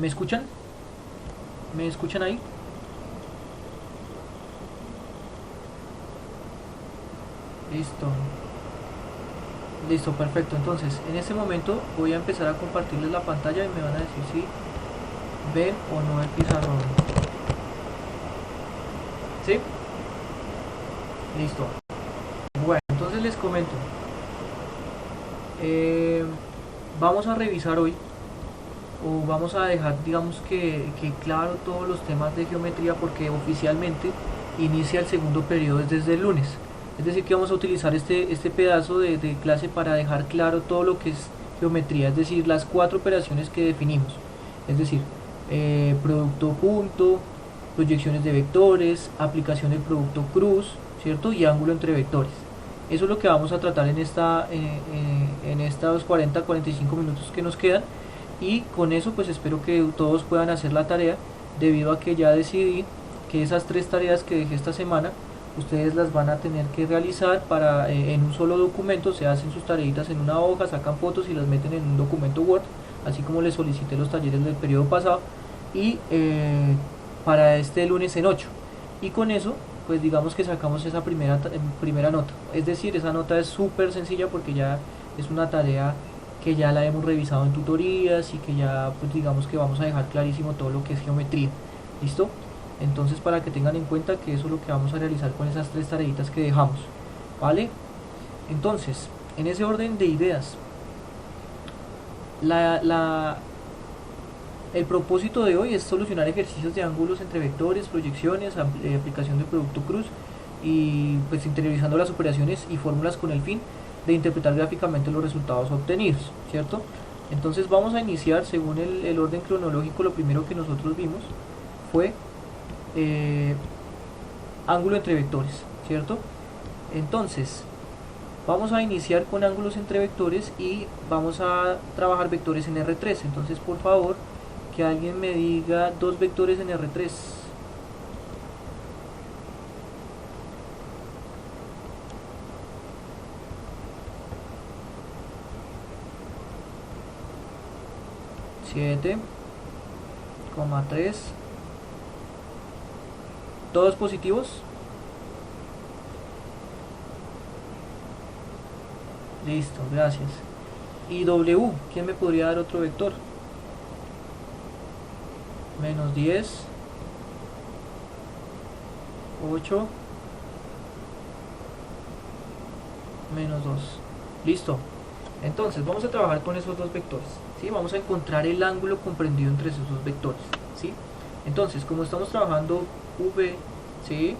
escuchan? ¿Me escuchan ahí? Listo. Listo, perfecto. Entonces, en este momento voy a empezar a compartirles la pantalla y me van a decir si ven o no el pizarrón. ¿Sí? Listo. Bueno, entonces les comento. Vamos a revisar hoy, o vamos a dejar, digamos que claro todos los temas de geometría, porque oficialmente inicia el segundo periodo desde el lunes. Es decir, que vamos a utilizar este pedazo de clase para dejar claro todo lo que es geometría, es decir, las 4 operaciones que definimos. Es decir, producto punto, proyecciones de vectores, aplicación del producto cruz, ¿cierto? Y ángulo entre vectores. Eso es lo que vamos a tratar en estos 40-45 minutos que nos quedan, y con eso pues espero que todos puedan hacer la tarea, debido a que ya decidí que esas 3 tareas que dejé esta semana ustedes las van a tener que realizar en un solo documento. Se hacen sus tareitas en una hoja, sacan fotos y las meten en un documento Word, así como les solicité los talleres del periodo pasado, y para este lunes en 8. Y con eso pues digamos que sacamos esa primera nota. Es decir, esa nota es súper sencilla porque ya es una tarea que ya la hemos revisado en tutorías y que ya pues digamos que vamos a dejar clarísimo todo lo que es geometría. ¿Listo? Entonces, para que tengan en cuenta que eso es lo que vamos a realizar con esas 3 tareitas que dejamos, ¿vale? Entonces, en ese orden de ideas, el propósito de hoy es solucionar ejercicios de ángulos entre vectores, proyecciones, aplicación del producto cruz, y pues interiorizando las operaciones y fórmulas con el fin de interpretar gráficamente los resultados obtenidos, ¿cierto? Entonces vamos a iniciar según el orden cronológico. Lo primero que nosotros vimos fue ángulo entre vectores, ¿cierto? Entonces vamos a iniciar con ángulos entre vectores y vamos a trabajar vectores en R3. Entonces, por favor, que alguien me diga 2 vectores en R3. Siete, 3. ¿Todos positivos? Listo, gracias. Y W, ¿quién me podría dar otro vector? Menos 10, 8, menos 2. Listo. Entonces vamos a trabajar con esos 2 vectores, ¿sí? Vamos a encontrar el ángulo comprendido entre esos 2 vectores, ¿sí? Entonces, como estamos trabajando V, ¿sí?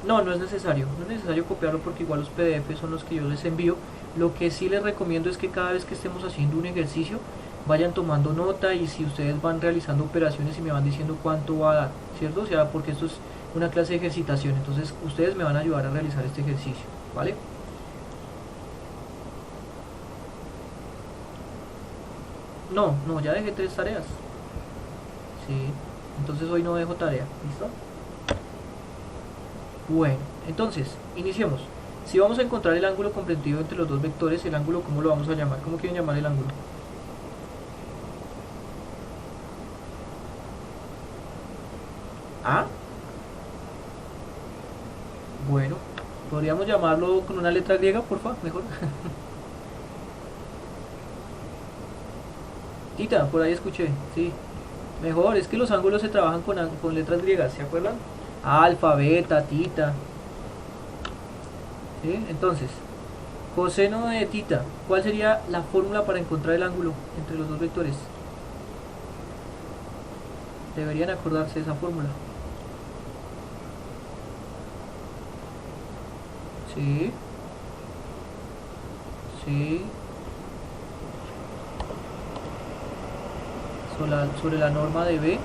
No es necesario, copiarlo, porque igual los PDF son los que yo les envío. Lo que sí les recomiendo es que cada vez que estemos haciendo un ejercicio vayan tomando nota, y si ustedes van realizando operaciones y me van diciendo cuánto va a dar, ¿cierto? O sea, porque esto es una clase de ejercitación, entonces ustedes me van a ayudar a realizar este ejercicio, ¿vale? No, ya dejé 3 tareas. Sí, entonces hoy no dejo tarea, ¿listo? Bueno, entonces, iniciemos. Si vamos a encontrar el ángulo comprendido entre los 2 vectores, el ángulo, ¿cómo lo vamos a llamar? ¿Cómo quieren llamar el ángulo? ¿A? Bueno, podríamos llamarlo con una letra griega, por favor, mejor. Tita, por ahí escuché, sí. Mejor, es que los ángulos se trabajan con letras griegas, ¿se acuerdan? Alfa, beta, tita. ¿Sí? Entonces, coseno de tita, ¿cuál sería la fórmula para encontrar el ángulo entre los 2 vectores? Deberían acordarse de esa fórmula. Sí, sí. Sobre la norma de B.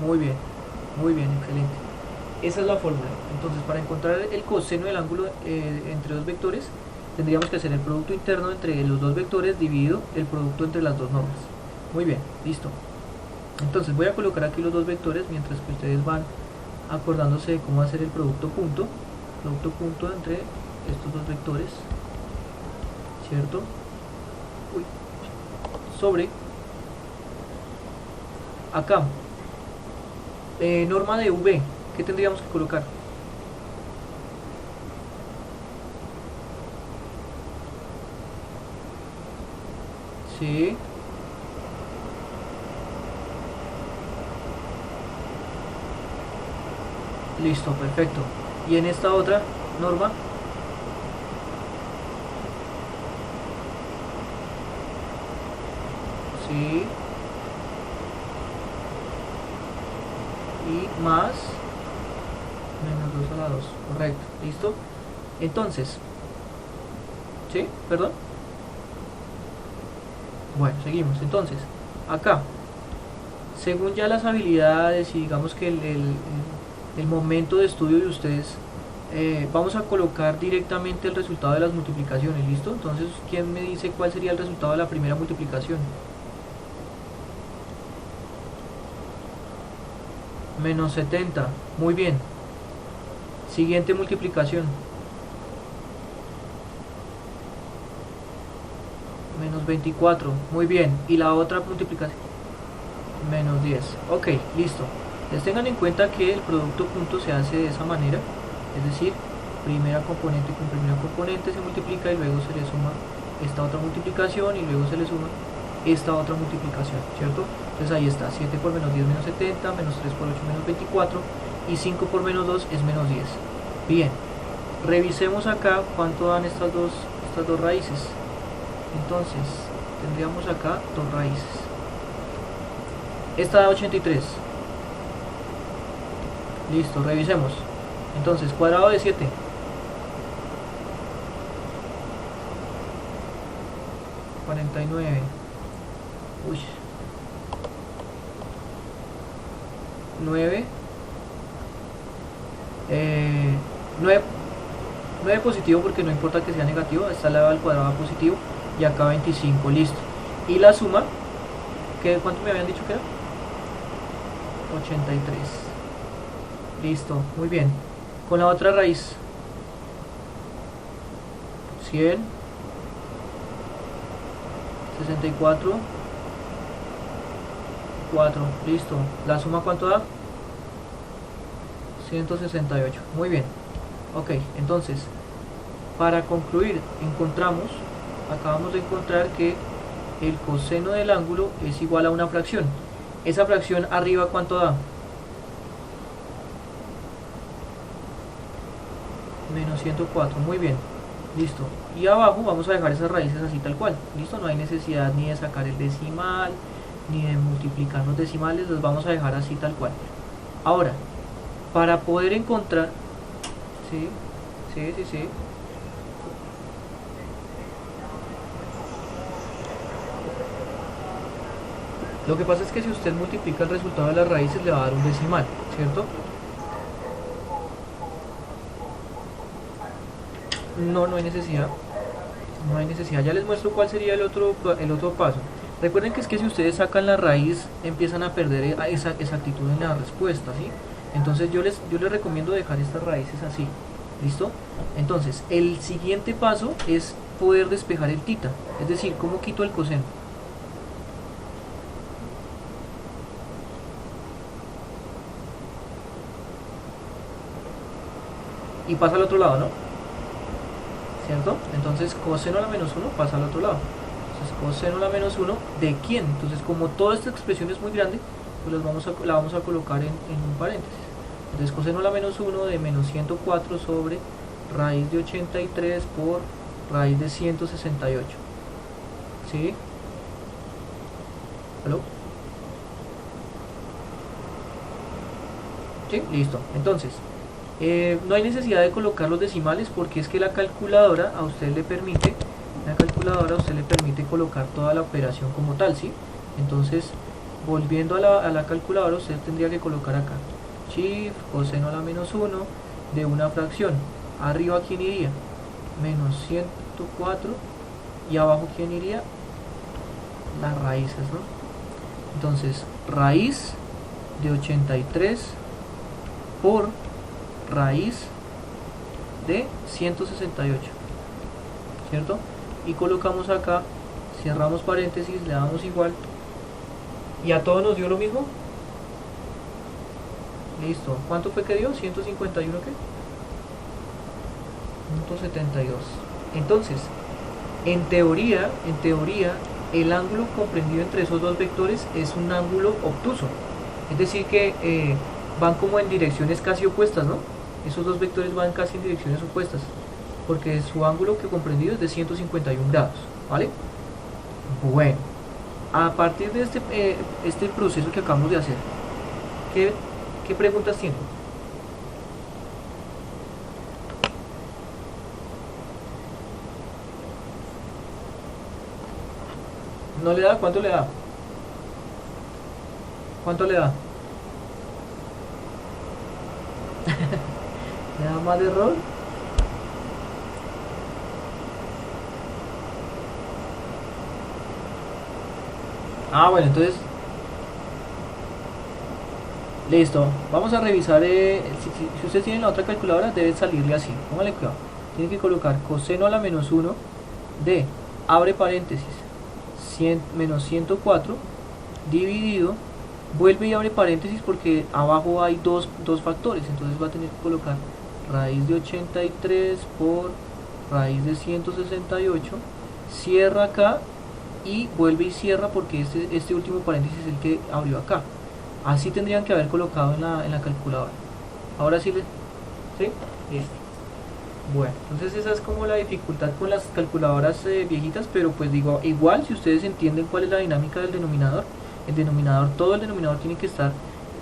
Muy bien, excelente. Esa es la fórmula. Entonces, para encontrar el coseno del ángulo entre 2 vectores, tendríamos que hacer el producto interno entre los 2 vectores dividido el producto entre las 2 normas. Muy bien, listo. Entonces voy a colocar aquí los 2 vectores mientras que ustedes van acordándose de cómo hacer el producto punto entre estos dos vectores, ¿cierto? Uy, sobre acá, norma de V, ¿qué tendríamos que colocar? Sí. Listo, perfecto. Y en esta otra norma, sí, y más menos 2 a la 2, correcto, listo. Entonces, sí, perdón. Bueno, seguimos. Entonces, acá, según ya las habilidades y digamos que el momento de estudio de ustedes, vamos a colocar directamente el resultado de las multiplicaciones, ¿listo? Entonces, ¿quién me dice cuál sería el resultado de la primera multiplicación? Menos 70, muy bien. Siguiente multiplicación. Menos 24, muy bien. Y la otra multiplicación. Menos 10. Ok, listo. Les tengan en cuenta que el producto punto se hace de esa manera. Es decir, primera componente con primera componente se multiplica y luego se le suma esta otra multiplicación y luego se le suma esta otra multiplicación, ¿cierto? Entonces ahí está, 7 por menos 10 menos 70, menos 3 por 8 menos 24 y 5 por menos 2 es menos 10. Bien, revisemos acá cuánto dan estas dos raíces. Entonces, tendríamos acá dos raíces. Esta da 83. Listo, revisemos. Entonces, cuadrado de 7. 49. Uy. 9. 9 positivo porque no importa que sea negativo. Está elevado al cuadrado positivo. Y acá 25. Listo. Y la suma, ¿cuánto me habían dicho que era? 83. Listo, muy bien. Con la otra raíz, 100, 64, 4, listo. ¿La suma cuánto da? 168, muy bien. Ok, entonces, para concluir, acabamos de encontrar que el coseno del ángulo es igual a una fracción. Esa fracción arriba, ¿cuánto da? Menos 104, muy bien, listo. Y abajo vamos a dejar esas raíces así tal cual, listo. No hay necesidad ni de sacar el decimal ni de multiplicar los decimales, los vamos a dejar así tal cual. Ahora, para poder encontrar, sí. Lo que pasa es que si usted multiplica el resultado de las raíces le va a dar un decimal, ¿cierto? No hay necesidad. No hay necesidad. Ya les muestro cuál sería el otro paso. Recuerden que es que si ustedes sacan la raíz empiezan a perder esa exactitud en la respuesta, ¿sí? Entonces yo les recomiendo dejar estas raíces así. ¿Listo? Entonces, el siguiente paso es poder despejar el tita. Es decir, ¿cómo quito el coseno? Y pasa al otro lado, ¿no? ¿Cierto? Entonces coseno a la menos 1 pasa al otro lado. Entonces coseno a la menos 1 ¿de quién? Entonces como toda esta expresión es muy grande, pues la vamos a colocar en un paréntesis. Entonces coseno a la menos 1 de menos 104 sobre raíz de 83 por raíz de 168. ¿Sí? ¿Aló? ¿Sí? Listo. Entonces, no hay necesidad de colocar los decimales porque es que la calculadora a usted le permite colocar toda la operación como tal, ¿sí? Entonces, volviendo a la calculadora, usted tendría que colocar acá shift coseno a la menos 1 de una fracción. Arriba, ¿quién iría? Menos 104 y abajo, ¿quién iría? Las raíces, ¿no? Entonces, raíz de 83 por raíz de 168, ¿cierto? Y colocamos acá, cerramos paréntesis, le damos igual y a todos nos dio lo mismo. Listo. ¿Cuánto fue que dio? 151, ¿qué? 172. Entonces, en teoría, el ángulo comprendido entre esos dos vectores es un ángulo obtuso. Es decir que van como en direcciones casi opuestas, ¿no? Esos dos vectores van casi en direcciones opuestas, porque su ángulo que comprendido es de 151 grados, ¿vale? Bueno, a partir de este proceso que acabamos de hacer, ¿qué preguntas tienen? ¿No le da? ¿Cuánto le da? ¿Cuánto le da? ¿Le da más de error? Ah, bueno, entonces listo. Vamos a revisar. Si ustedes tienen la otra calculadora, debe salirle así. Póngale cuidado. Tienen que colocar coseno a la menos 1 de, abre paréntesis, 100 menos 104 dividido, vuelve y abre paréntesis porque abajo hay dos factores. Entonces va a tener que colocar raíz de 83 por raíz de 168. Cierra acá y vuelve y cierra porque este último paréntesis es el que abrió acá. Así tendrían que haber colocado en la calculadora. Ahora sí, ¿sí? Listo. Bueno, entonces esa es como la dificultad con las calculadoras viejitas, pero pues digo, igual si ustedes entienden cuál es la dinámica del denominador, todo el denominador tiene que estar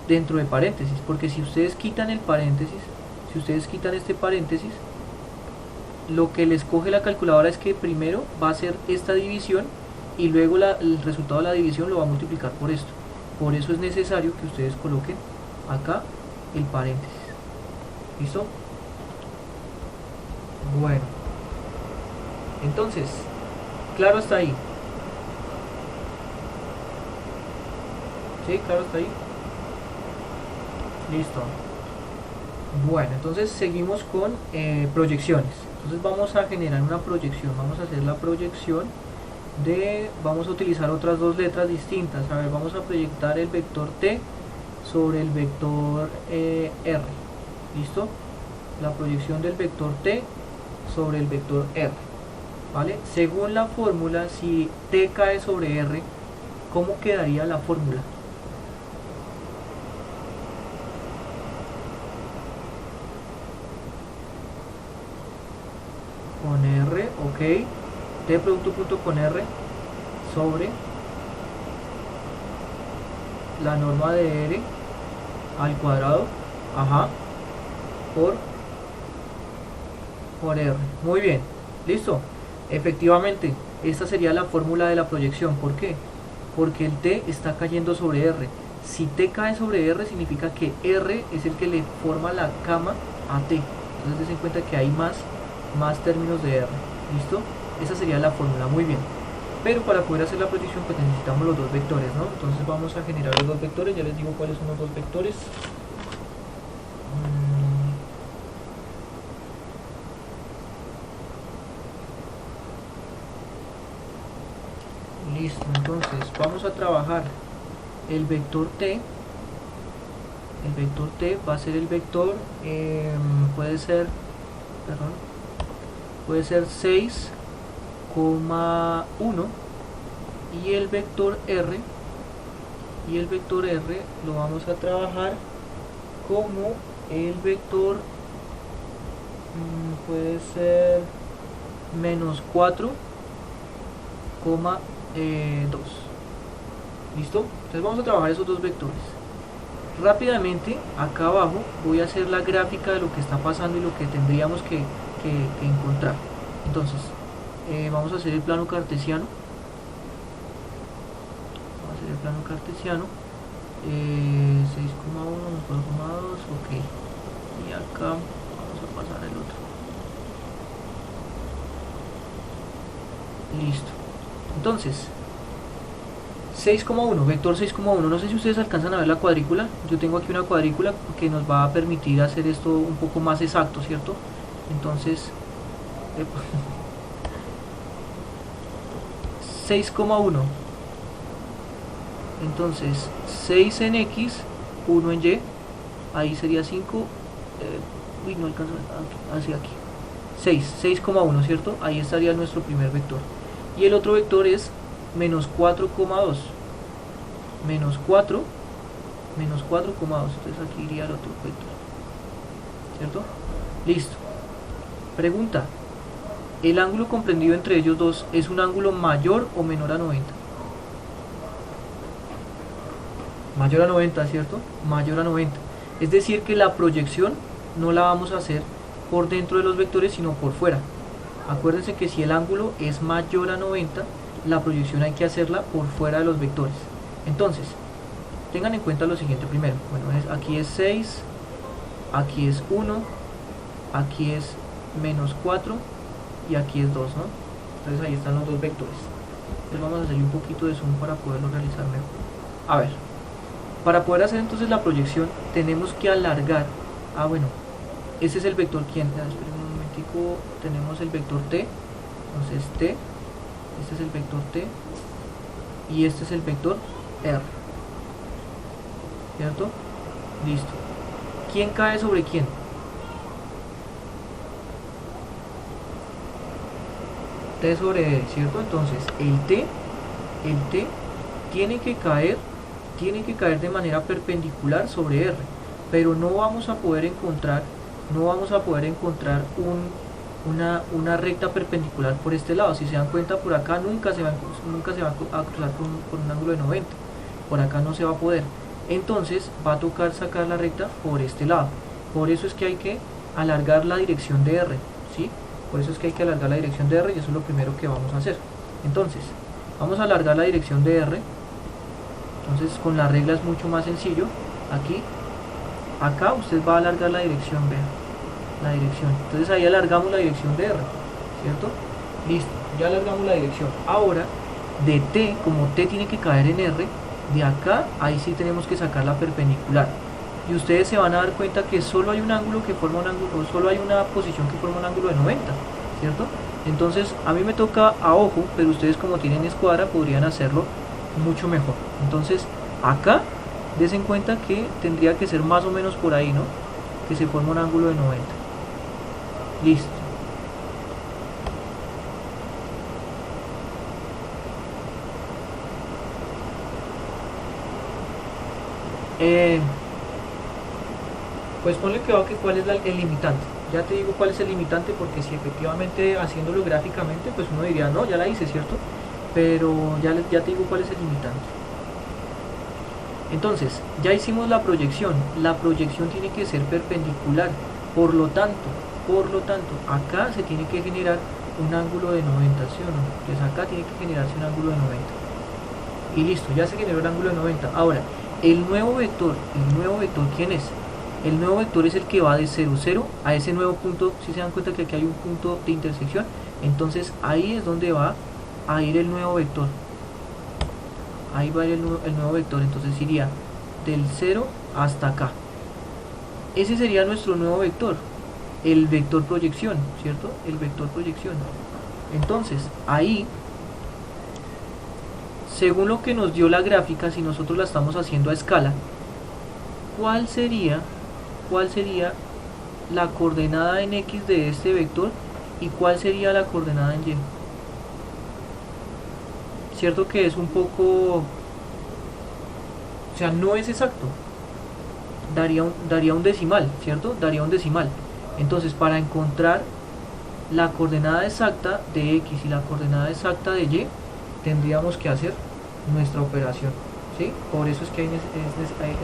dentro de paréntesis, porque si ustedes quitan el paréntesis, si ustedes quitan este paréntesis, lo que les coge la calculadora es que primero va a hacer esta división y luego el resultado de la división lo va a multiplicar por esto. Por eso es necesario que ustedes coloquen acá el paréntesis. ¿Listo? Bueno. Entonces, claro hasta ahí. ¿Sí? Claro hasta ahí. Listo. Bueno, entonces seguimos con proyecciones. Entonces vamos a generar una proyección. Vamos a hacer la proyección vamos a utilizar otras dos letras distintas. A ver, vamos a proyectar el vector t sobre el vector r. ¿Listo? La proyección del vector t sobre el vector r. ¿Vale? Según la fórmula, si t cae sobre r, ¿cómo quedaría la fórmula? Con r, ok. T producto punto con r sobre la norma de r al cuadrado, ajá, por r. Muy bien, listo. Efectivamente, esta sería la fórmula de la proyección. ¿Por qué? Porque el t está cayendo sobre r. Si t cae sobre r, significa que r es el que le forma la cama a t. Entonces den cuenta que hay más términos de r. ¿Listo? Esa sería la fórmula, muy bien. Pero para poder hacer la proyección pues necesitamos los dos vectores, ¿no? Entonces vamos a generar los dos vectores. Ya les digo cuáles son los dos vectores. Listo, entonces vamos a trabajar el vector t. El vector t va a ser el vector, puede ser 6,1 y el vector r lo vamos a trabajar como el vector, puede ser menos 4,2. ¿Listo? Entonces vamos a trabajar esos dos vectores. Rápidamente, acá abajo voy a hacer la gráfica de lo que está pasando y lo que tendríamos que encontrar. Entonces, vamos a hacer el plano cartesiano. 6,1 más 4,2, ok. Y acá vamos a pasar el otro. Listo. Entonces, 6,1, vector 6,1. No sé si ustedes alcanzan a ver la cuadrícula. Yo tengo aquí una cuadrícula que nos va a permitir hacer esto un poco más exacto, ¿cierto? Entonces 6,1. Entonces 6 en X, 1 en Y, ahí sería 5. Uy, no alcanzo, hacia aquí. 6,1, ¿cierto? Ahí estaría nuestro primer vector. Y el otro vector es menos 4,2. Menos 4, menos 4,2. Entonces aquí iría el otro vector, ¿cierto? Listo. Pregunta: ¿el ángulo comprendido entre ellos dos es un ángulo mayor o menor a 90? Mayor a 90, ¿cierto? Mayor a 90. Es decir, que la proyección no la vamos a hacer por dentro de los vectores, sino por fuera. Acuérdense que si el ángulo es mayor a 90, la proyección hay que hacerla por fuera de los vectores. Entonces, tengan en cuenta lo siguiente primero. Bueno, aquí es 6, aquí es 1, aquí es menos 4 y aquí es 2, ¿no? Entonces ahí están los dos vectores. Entonces vamos a hacerle un poquito de zoom para poderlo realizar mejor. A ver, para poder hacer entonces la proyección tenemos que alargar. Bueno, ese es el vector ¿quién? Esperen un momentico, tenemos el vector t. Entonces t, este es el vector t y este es el vector r, ¿cierto? Listo. ¿Quién cae sobre quién? T sobre D, ¿cierto? Entonces el T tiene que caer de manera perpendicular sobre R, pero no vamos a poder encontrar una recta perpendicular por este lado. Si se dan cuenta, por acá nunca se va a cruzar por un ángulo de 90, por acá no se va a poder. Entonces va a tocar sacar la recta por este lado. Por eso es que hay que alargar la dirección de R, ¿sí? Por eso es que hay que alargar la dirección de R y eso es lo primero que vamos a hacer. Entonces, vamos a alargar la dirección de R. Entonces, con la regla es mucho más sencillo. Acá usted va a alargar la dirección, vean, la dirección. Entonces ahí alargamos la dirección de R, ¿cierto? Listo, ya alargamos la dirección. Ahora, de T, como T tiene que caer en R, de acá, ahí sí tenemos que sacar la perpendicular. Y ustedes se van a dar cuenta que solo hay un ángulo que forma un ángulo, o solo hay una posición que forma un ángulo de 90, ¿cierto? Entonces a mí me toca a ojo, pero ustedes como tienen escuadra podrían hacerlo mucho mejor. Entonces acá des en cuenta que tendría que ser más o menos por ahí, ¿no? Que se forma un ángulo de 90. Listo. Pues ponle cuidado que cuál es el limitante. Ya te digo cuál es el limitante, porque si efectivamente haciéndolo gráficamente, pues uno diría, no, ya la hice, ¿cierto? Pero ya te digo cuál es el limitante. Entonces, ya hicimos la proyección tiene que ser perpendicular, por lo tanto, acá se tiene que generar un ángulo de 90, ¿sí o no? Entonces acá tiene que generarse un ángulo de 90. Y listo, ya se generó el ángulo de 90. Ahora, el nuevo vector, ¿quién es? El nuevo vector es el que va de 0, 0 a ese nuevo punto. Si se dan cuenta que aquí hay un punto de intersección, entonces ahí es donde va a ir el nuevo vector. Ahí va a ir el nuevo vector, entonces iría del 0 hasta acá. Ese sería nuestro nuevo vector, el vector proyección, ¿cierto? El vector proyección. Entonces, ahí, según lo que nos dio la gráfica, si nosotros la estamos haciendo a escala, ¿cuál sería la coordenada en X de este vector y cuál sería la coordenada en Y? Cierto que es un poco, o sea, no es exacto, daría un decimal, ¿cierto? Daría un decimal. Entonces, para encontrar la coordenada exacta de X y la coordenada exacta de Y, tendríamos que hacer nuestra operación, ¿sí? Por eso es que es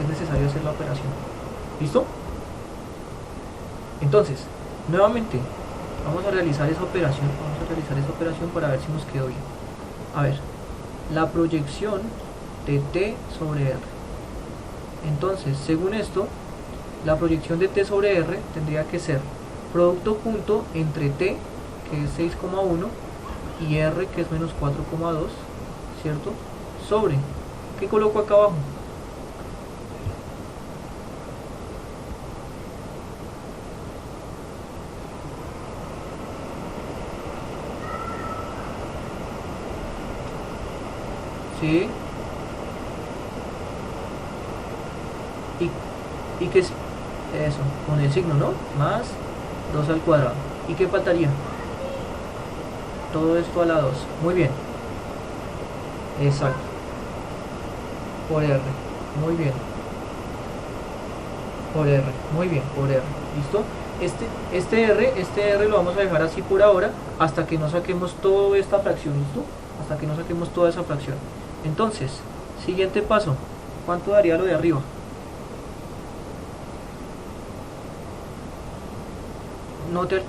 necesario hacer la operación. ¿Listo? Entonces, nuevamente, vamos a realizar esa operación para ver si nos quedó bien. A ver, la proyección de T sobre R. Entonces, según esto, la proyección de T sobre R tendría que ser producto punto entre T, que es 6,1, y R, que es menos 4,2, ¿cierto? Sobre, ¿qué coloco acá abajo? Sí. Y que es eso, con el signo, ¿no? Más 2 al cuadrado. ¿Y qué faltaría? Todo esto a la 2. Muy bien. Exacto. Por R. Muy bien. Por R. Muy bien, por R. ¿Listo? Este R lo vamos a dejar así por ahora hasta que no saquemos toda esta fracción. ¿Listo? Hasta que no saquemos toda esa fracción. Entonces, siguiente paso. ¿Cuánto daría lo de arriba? No te...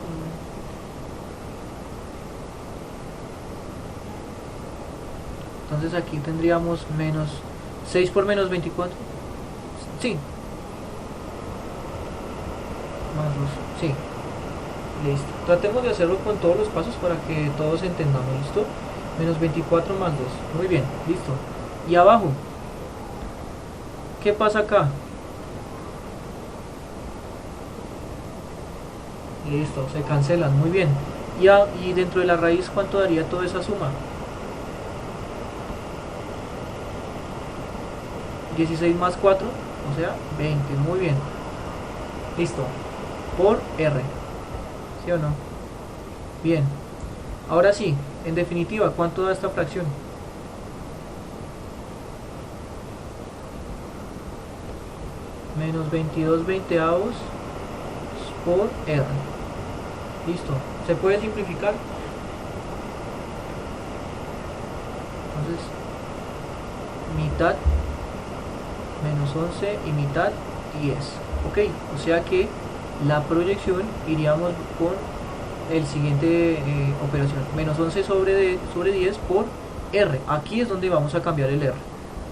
Entonces aquí tendríamos menos 6 por menos 24. Sí. Más 2. Sí. Listo. Tratemos de hacerlo con todos los pasos para que todos entendamos. ¿Listo? Menos 24 más 2. Muy bien. Listo. Y abajo. ¿Qué pasa acá? Listo. Se cancelan. Muy bien. Y dentro de la raíz, ¿cuánto daría toda esa suma? 16 más 4, o sea, 20. Muy bien. Listo. Por R. ¿Sí o no? Bien. Ahora sí, en definitiva, ¿cuánto da esta fracción? Menos 22 veinteavos por R. Listo. ¿Se puede simplificar? Entonces, mitad menos 11 y mitad 10. Ok, o sea que la proyección iríamos con el siguiente operación. Menos 11 sobre 10 por R. Aquí es donde vamos a cambiar el R.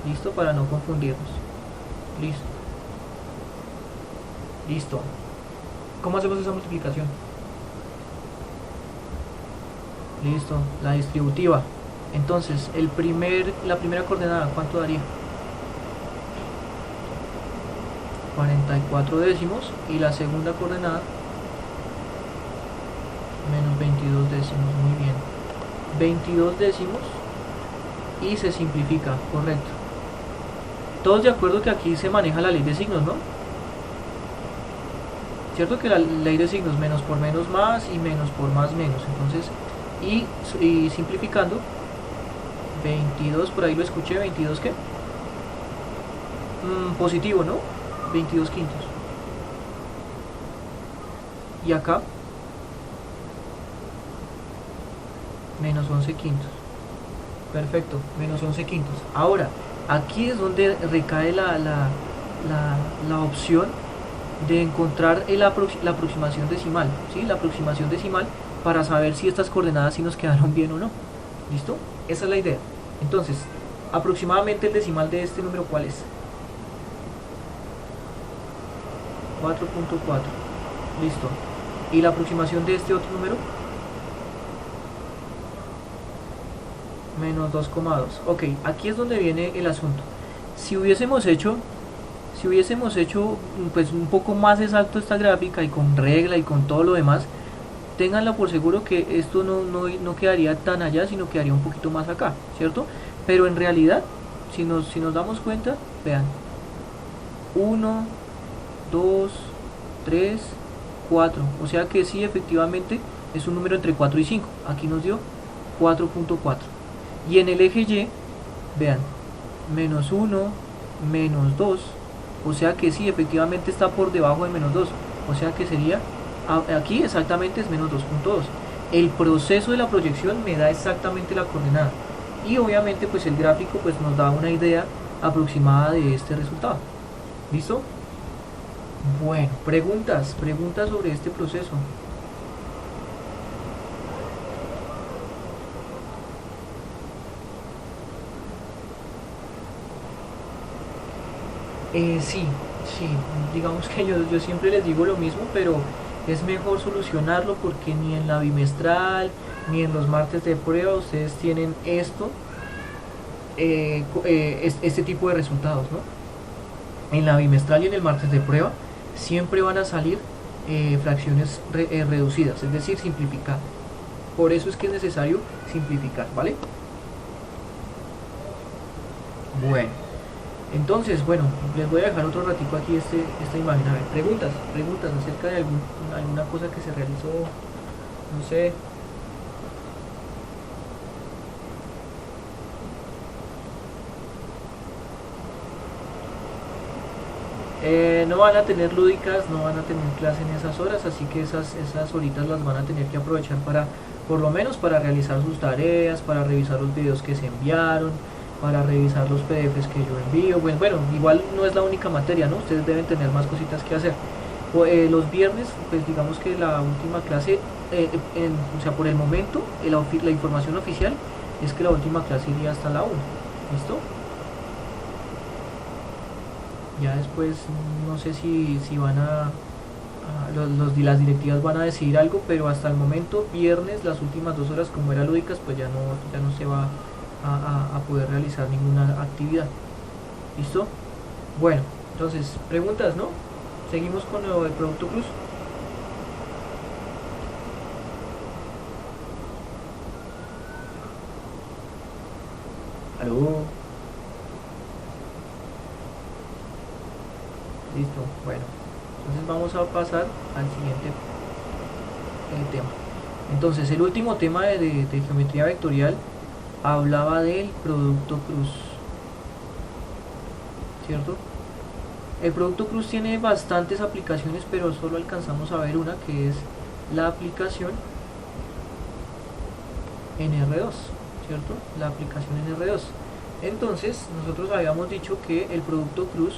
¿Listo? Para no confundirnos. Listo. Listo. ¿Cómo hacemos esa multiplicación? Listo. La distributiva. Entonces, la primera coordenada, ¿cuánto daría? 44 décimos. Y la segunda coordenada, menos 22 décimos. Muy bien. 22 décimos. Y se simplifica, correcto. Todos de acuerdo que aquí se maneja la ley de signos, ¿no? Cierto que la ley de signos, menos por menos más y menos por más menos. Entonces, y simplificando, 22, por ahí lo escuché, 22 ¿qué? Positivo, ¿no? 22 quintos. Y acá, menos 11 quintos. Perfecto, menos 11 quintos. Ahora, aquí es donde recae la opción de encontrar la aproximación decimal, ¿sí? La aproximación decimal para saber si estas coordenadas sí nos quedaron bien o no. ¿Listo? Esa es la idea. Entonces, aproximadamente el decimal de este número, ¿cuál es? 4.4. Listo. ¿Y la aproximación de este otro número? Menos 2,2. Ok, aquí es donde viene el asunto. Si hubiésemos hecho pues un poco más exacto esta gráfica y con regla y con todo lo demás, ténganlo por seguro que esto no quedaría tan allá, sino quedaría un poquito más acá, ¿cierto? Pero en realidad, si nos damos cuenta, vean, 1, 2, 3, 4, o sea que sí, efectivamente es un número entre 4 y 5. Aquí nos dio 4.4. Y en el eje Y, vean, menos 1, menos 2, o sea que sí, efectivamente está por debajo de menos 2, o sea que sería, aquí exactamente es menos 2.2. El proceso de la proyección me da exactamente la coordenada, y obviamente pues el gráfico pues nos da una idea aproximada de este resultado. ¿Listo? Bueno, preguntas sobre este proceso. Sí, digamos que yo siempre les digo lo mismo, pero es mejor solucionarlo porque ni en la bimestral ni en los martes de prueba ustedes tienen este tipo de resultados, ¿no? En la bimestral y en el martes de prueba siempre van a salir fracciones reducidas, es decir, simplificar. Por eso es que es necesario simplificar, ¿vale? Bueno, entonces, bueno, les voy a dejar otro ratico aquí esta imagen. A ver, preguntas acerca de alguna cosa que se realizó, no sé. No van a tener lúdicas, no van a tener clase en esas horas, así que esas horitas las van a tener que aprovechar para, por lo menos para realizar sus tareas, para revisar los videos que se enviaron, para revisar los PDFs que yo envío. Bueno, igual no es la única materia, ¿no? Ustedes deben tener más cositas que hacer. Los viernes, pues digamos que la última clase, o sea, por el momento, la información oficial es que la última clase iría hasta la 1. ¿Listo? Ya después no sé si van las directivas van a decidir algo, pero hasta el momento, viernes, las últimas 2 horas, como era lúdicas, pues ya no se va a poder realizar ninguna actividad. ¿Listo? Bueno, entonces, preguntas, ¿no? Seguimos con el producto cruz. ¿Aló? Listo, bueno. Entonces vamos a pasar al siguiente tema. Entonces, el último tema de geometría vectorial hablaba del producto cruz, ¿cierto? El producto cruz tiene bastantes aplicaciones, pero solo alcanzamos a ver una, que es la aplicación en R2, ¿cierto? La aplicación en R2. Entonces, nosotros habíamos dicho que el producto cruz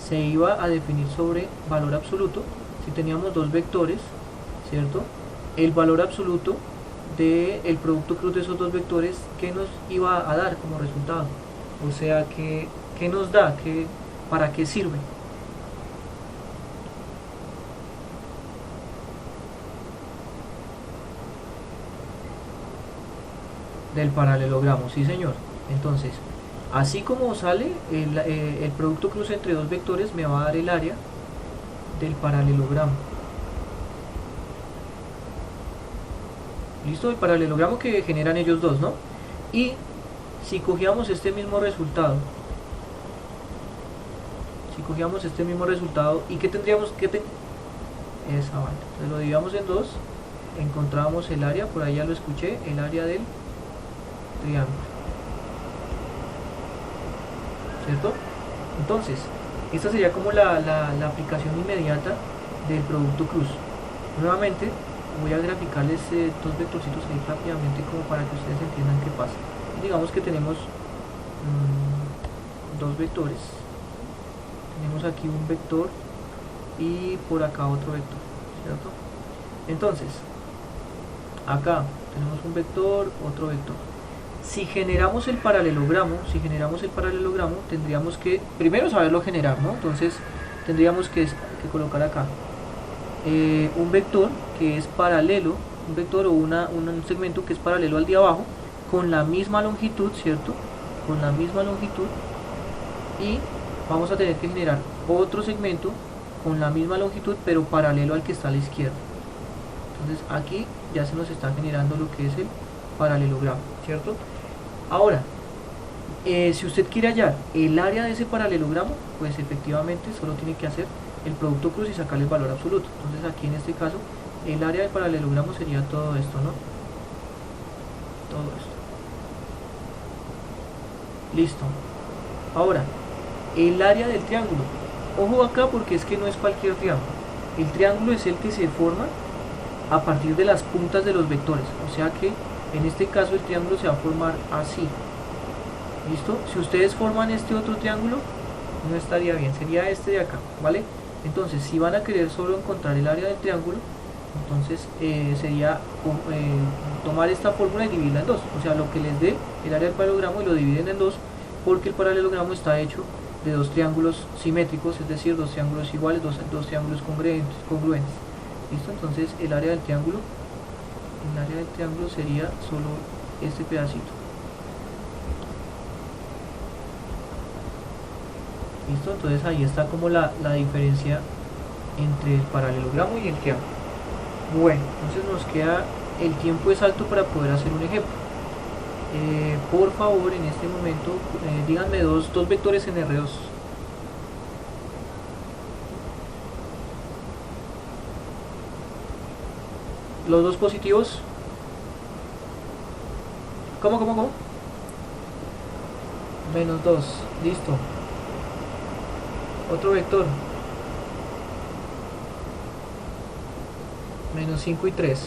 se iba a definir sobre valor absoluto si teníamos dos vectores, ¿cierto? El valor absoluto del producto cruz de esos dos vectores, ¿qué nos iba a dar como resultado? O sea, ¿qué nos da? ¿Para qué sirve? Del paralelogramo, sí señor. Entonces, así como sale el producto cruz entre dos vectores, me va a dar el área del paralelogramo. ¿Listo? El paralelogramo que generan ellos dos, ¿no? Y si cogíamos este mismo resultado, ¿y qué tendríamos que tener? Esa vaina. Entonces lo dividamos en dos, encontrábamos el área, por ahí ya lo escuché, el área del triángulo, ¿cierto? Entonces, esta sería como la aplicación inmediata del producto cruz. Nuevamente, voy a graficarles dos vectorcitos ahí rápidamente como para que ustedes entiendan qué pasa. Digamos que tenemos dos vectores. Tenemos aquí un vector y por acá otro vector, ¿cierto? Entonces, acá tenemos un vector, otro vector. Si generamos el paralelogramo, tendríamos que primero saberlo generar, ¿no? Entonces tendríamos que colocar acá un vector que es paralelo, un vector o un segmento que es paralelo al de abajo, con la misma longitud, ¿cierto? Con la misma longitud, y vamos a tener que generar otro segmento con la misma longitud, pero paralelo al que está a la izquierda. Entonces aquí ya se nos está generando lo que es el paralelogramo, ¿cierto? Ahora, si usted quiere hallar el área de ese paralelogramo, pues efectivamente solo tiene que hacer el producto cruz y sacarle el valor absoluto. Entonces aquí en este caso, el área del paralelogramo sería todo esto, ¿no? Todo esto. Listo. Ahora, el área del triángulo. Ojo acá porque es que no es cualquier triángulo. El triángulo es el que se forma a partir de las puntas de los vectores. O sea que en este caso el triángulo se va a formar así. ¿Listo? Si ustedes forman este otro triángulo, no estaría bien. Sería este de acá, ¿vale? Entonces, si van a querer solo encontrar el área del triángulo, entonces sería tomar esta fórmula y dividirla en dos. O sea, lo que les dé el área del paralelogramo y lo dividen en dos, porque el paralelogramo está hecho de dos triángulos simétricos, es decir, dos triángulos iguales, dos triángulos congruentes. ¿Listo? Entonces el área del triángulo sería solo este pedacito. ¿Listo? Entonces ahí está como la diferencia entre el paralelogramo y el triángulo. Bueno, entonces nos queda el tiempo exacto para poder hacer un ejemplo. Por favor, en este momento, díganme dos vectores en R2. Los dos positivos. ¿Cómo? Menos 2. Listo. Otro vector. Menos 5 y 3.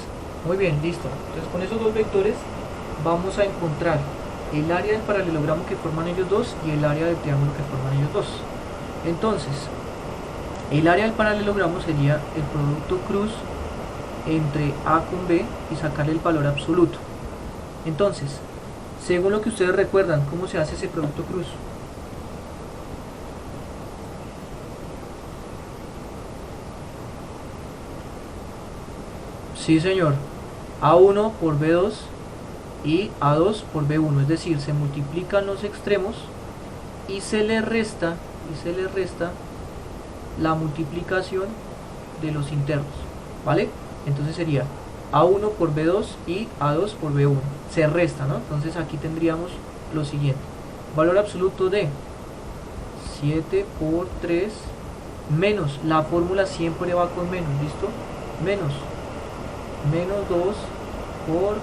Muy bien, listo. Entonces con esos dos vectores vamos a encontrar el área del paralelogramo que forman ellos dos y el área del triángulo que forman ellos dos. Entonces, el área del paralelogramo sería el producto cruz entre A con B y sacarle el valor absoluto. Entonces, según lo que ustedes recuerdan, ¿cómo se hace ese producto cruz? Sí, señor. A1 por B2 y A2 por B1, es decir, se multiplican los extremos y se le resta la multiplicación de los internos, ¿vale? Entonces sería A1 por B2 y A2 por B1, se resta, ¿no? Entonces aquí tendríamos lo siguiente: valor absoluto de 7 por 3 menos, la fórmula siempre va con menos, ¿listo? Menos 2 por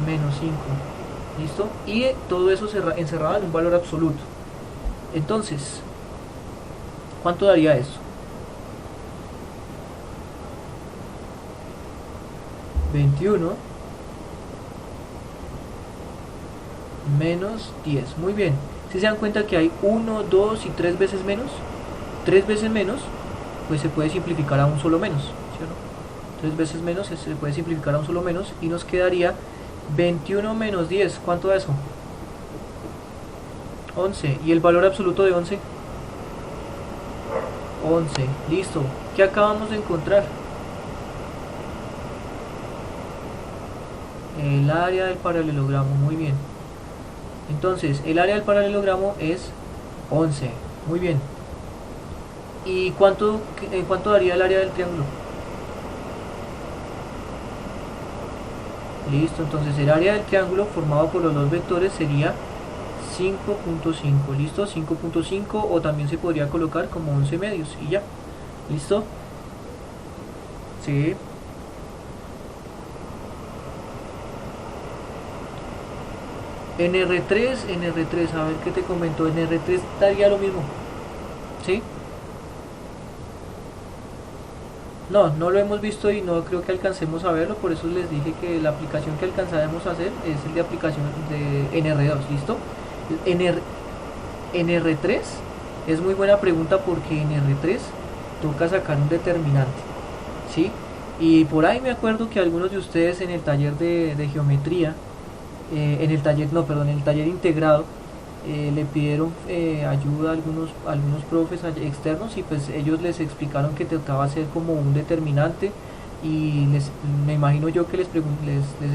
menos 5, ¿listo? Y todo eso encerrado en un valor absoluto. Entonces, ¿cuánto daría eso? 21 menos 10. Muy bien. Si se dan cuenta que hay 1, 2 y 3 veces menos, 3 veces menos, pues se puede simplificar a un solo menos, ¿sí o no? 3 veces menos se puede simplificar a un solo menos y nos quedaría 21 menos 10. ¿Cuánto da eso? 11. ¿Y el valor absoluto de 11? 11. Listo. ¿Qué acabamos de encontrar? El área del paralelogramo. Muy bien. Entonces, el área del paralelogramo es 11. Muy bien. ¿Y cuánto daría el área del triángulo? Listo, entonces el área del triángulo formado por los dos vectores sería 5.5. Listo, 5.5, o también se podría colocar como 11 medios y ya. Listo. Sí. En R3, a ver qué te comento. En R3 daría lo mismo. ¿Sí? No lo hemos visto y no creo que alcancemos a verlo, por eso les dije que la aplicación que alcanzaremos a hacer es el de aplicación de NR2, ¿listo? En R3 es muy buena pregunta porque en R3 toca sacar un determinante, ¿sí? Y por ahí me acuerdo que algunos de ustedes en el taller de geometría, en el taller integrado, le pidieron ayuda a algunos profes externos y pues ellos les explicaron que tocaba hacer como un determinante y me imagino yo que les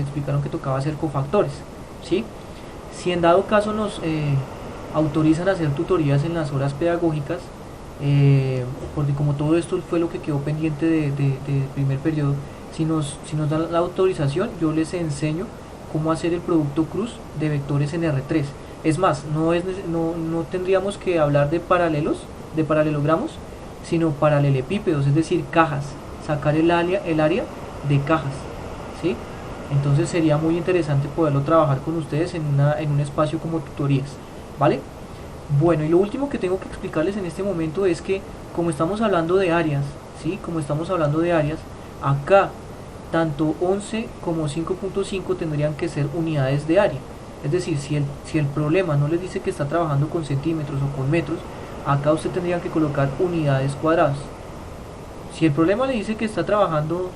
explicaron que tocaba hacer cofactores, ¿sí? Si en dado caso nos autorizan a hacer tutorías en las horas pedagógicas, porque como todo esto fue lo que quedó pendiente de primer periodo, si nos dan la autorización, yo les enseño cómo hacer el producto cruz de vectores en R3. Es más, no tendríamos que hablar de paralelogramos, sino paralelepípedos, es decir, cajas, sacar el área de cajas, ¿sí? Entonces sería muy interesante poderlo trabajar con ustedes en un espacio como tutorías, ¿vale? Bueno, y lo último que tengo que explicarles en este momento es que como estamos hablando de áreas, ¿sí? Como estamos hablando de áreas, acá tanto 11 como 5.5 tendrían que ser unidades de área. Es decir, si el problema no les dice que está trabajando con centímetros o con metros, acá usted tendría que colocar unidades cuadradas. Si el problema le dice que está trabajando,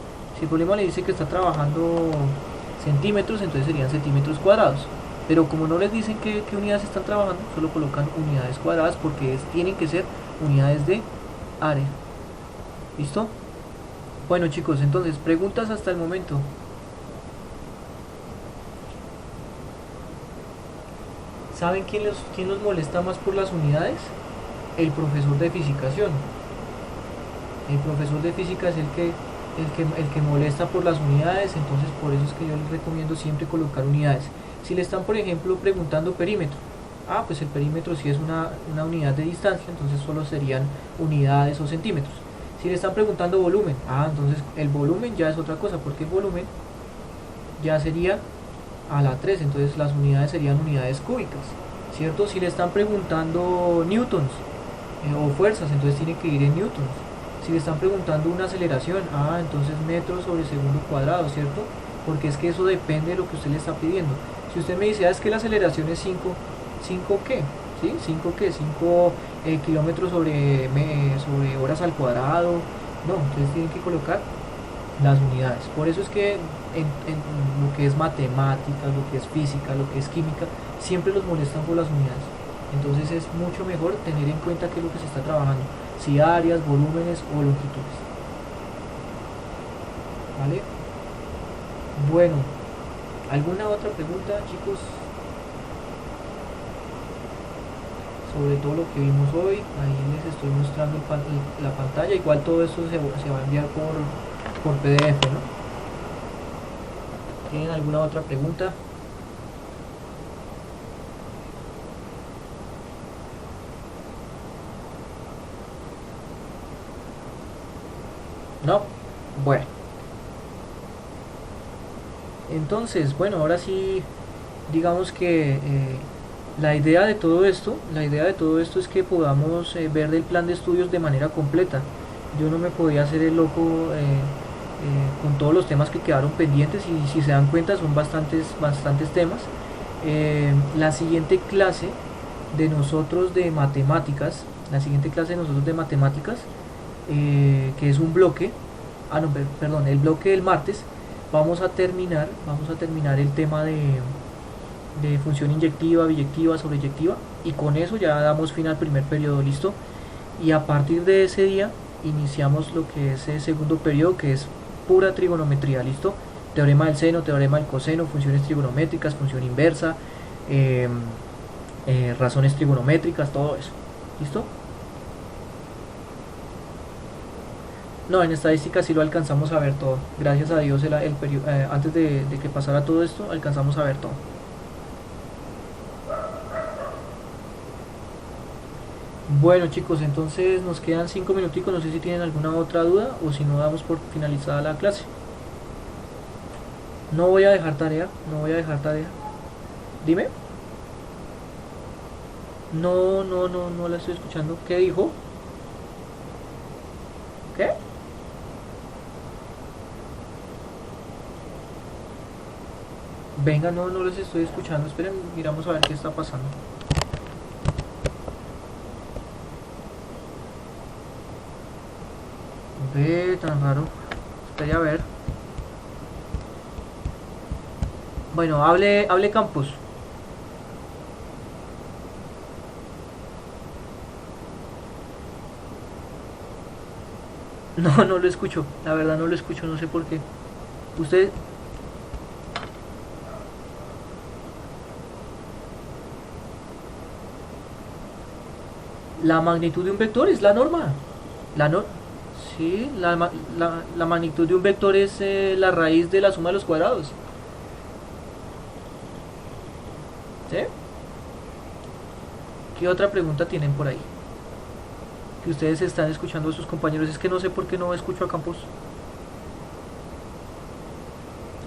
centímetros, entonces serían centímetros cuadrados. Pero como no les dicen qué unidades están trabajando, solo colocan unidades cuadradas porque tienen que ser unidades de área. ¿Listo? Bueno chicos, entonces preguntas hasta el momento. ¿Saben quién los molesta más por las unidades? El profesor de fisicación. El profesor de física es el que el que molesta por las unidades, entonces por eso es que yo les recomiendo siempre colocar unidades. Si le están, por ejemplo, preguntando perímetro, pues el perímetro si es una unidad de distancia, entonces solo serían unidades o centímetros. Si le están preguntando volumen, entonces el volumen ya es otra cosa, porque el volumen ya sería a la 3, entonces las unidades serían unidades cúbicas, ¿cierto? Si le están preguntando newtons o fuerzas, entonces tiene que ir en newtons. Si le están preguntando una aceleración, entonces metros sobre segundo cuadrado, ¿cierto? Porque es que eso depende de lo que usted le está pidiendo. Si usted me dice, es que la aceleración es 5 ¿qué? ¿Sí? 5 ¿qué? 5 kilómetros sobre horas al cuadrado. No, entonces tienen que colocar las unidades. Por eso es que en lo que es matemáticas, lo que es física, lo que es química, siempre los molestan por las unidades. Entonces es mucho mejor tener en cuenta qué es lo que se está trabajando, si áreas, volúmenes o longitudes. ¿Vale? Bueno, ¿alguna otra pregunta, chicos? Sobre todo lo que vimos hoy, ahí les estoy mostrando la pantalla, igual todo esto se va a enviar por PDF, ¿no? ¿Tienen alguna otra pregunta? No, bueno, entonces, bueno, ahora sí, digamos que la idea de todo esto es que podamos ver el plan de estudios de manera completa. Yo no me podía hacer el loco con todos los temas que quedaron pendientes y si se dan cuenta son bastantes temas. La siguiente clase de nosotros de matemáticas, que es un bloque, no, perdón, el bloque del martes, vamos a terminar el tema de función inyectiva, biyectiva, sobreyectiva, y con eso ya damos fin al primer periodo, listo. Y a partir de ese día iniciamos lo que es el segundo periodo, que es pura trigonometría, listo. Teorema del seno, teorema del coseno, funciones trigonométricas, función inversa, eh, razones trigonométricas, todo eso, listo. No, en estadística sí lo alcanzamos a ver todo. Gracias a Dios, antes de que pasara todo esto, alcanzamos a ver todo. Bueno, chicos, entonces nos quedan 5 minuticos. No sé si tienen alguna otra duda o si no damos por finalizada la clase. No voy a dejar tarea, no voy a dejar tarea. Dime. No, no, no, no la estoy escuchando. ¿Qué dijo? ¿Qué? Venga, no, no les estoy escuchando. Esperen, miramos a ver qué está pasando. Ve, tan raro. Espera a ver. Bueno, hable Campos. No, no lo escucho. La verdad no lo escucho, no sé por qué. Usted... La magnitud de un vector es la norma. La no... Sí, la magnitud de un vector es la raíz de la suma de los cuadrados. ¿Sí? ¿Qué otra pregunta tienen por ahí? Que ustedes están escuchando a sus compañeros. Es que no sé por qué no escucho a Campos.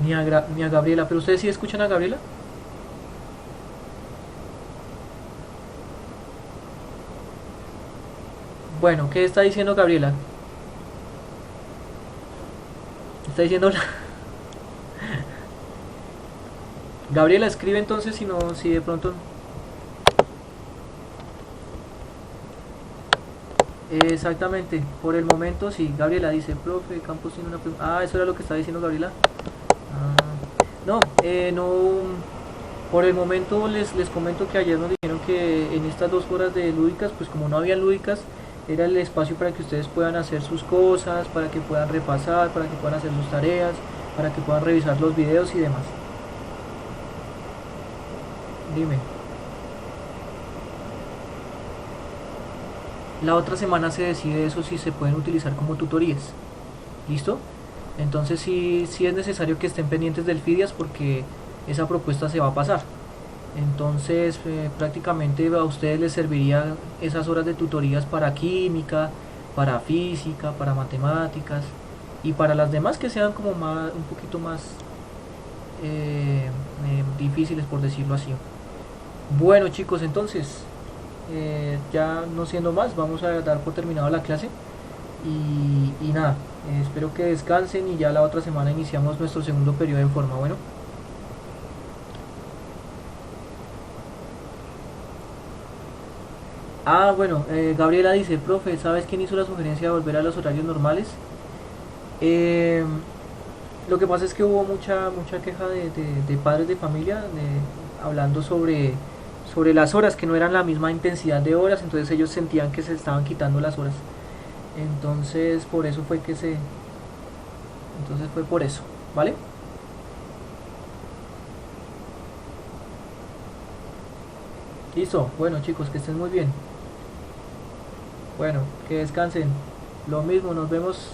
Ni a Gabriela. ¿Pero ustedes sí escuchan a Gabriela? Bueno, ¿qué está diciendo Gabriela? Está diciendo... Gabriela, escribe entonces si de pronto... Exactamente, por el momento sí. Gabriela dice, profe, Campos tiene una pregunta. Eso era lo que estaba diciendo Gabriela. No, no, por el momento les comento que ayer nos dijeron que en estas 2 horas de lúdicas, pues como no había lúdicas, era el espacio para que ustedes puedan hacer sus cosas, para que puedan repasar, para que puedan hacer sus tareas, para que puedan revisar los videos y demás. Dime. La otra semana se decide eso si se pueden utilizar como tutorías. ¿Listo? Entonces sí es necesario que estén pendientes del FIDIAS porque esa propuesta se va a pasar. Entonces prácticamente a ustedes les serviría esas horas de tutorías para química, para física, para matemáticas y para las demás que sean como más, un poquito más difíciles por decirlo así. Bueno chicos, entonces ya no siendo más, vamos a dar por terminado la clase y nada, espero que descansen y ya la otra semana iniciamos nuestro segundo periodo en forma. Bueno, bueno, Gabriela dice, profe, ¿sabes quién hizo la sugerencia de volver a los horarios normales? Eh, lo que pasa es que hubo mucha queja de padres de familia hablando sobre las horas, que no eran la misma intensidad de horas, entonces ellos sentían que se estaban quitando las horas. Entonces por eso fue que se... Entonces fue por eso, ¿vale? Listo, bueno chicos, que estén muy bien. Bueno, que descansen. Lo mismo, nos vemos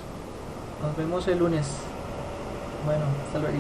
el lunes. Bueno, hasta luego.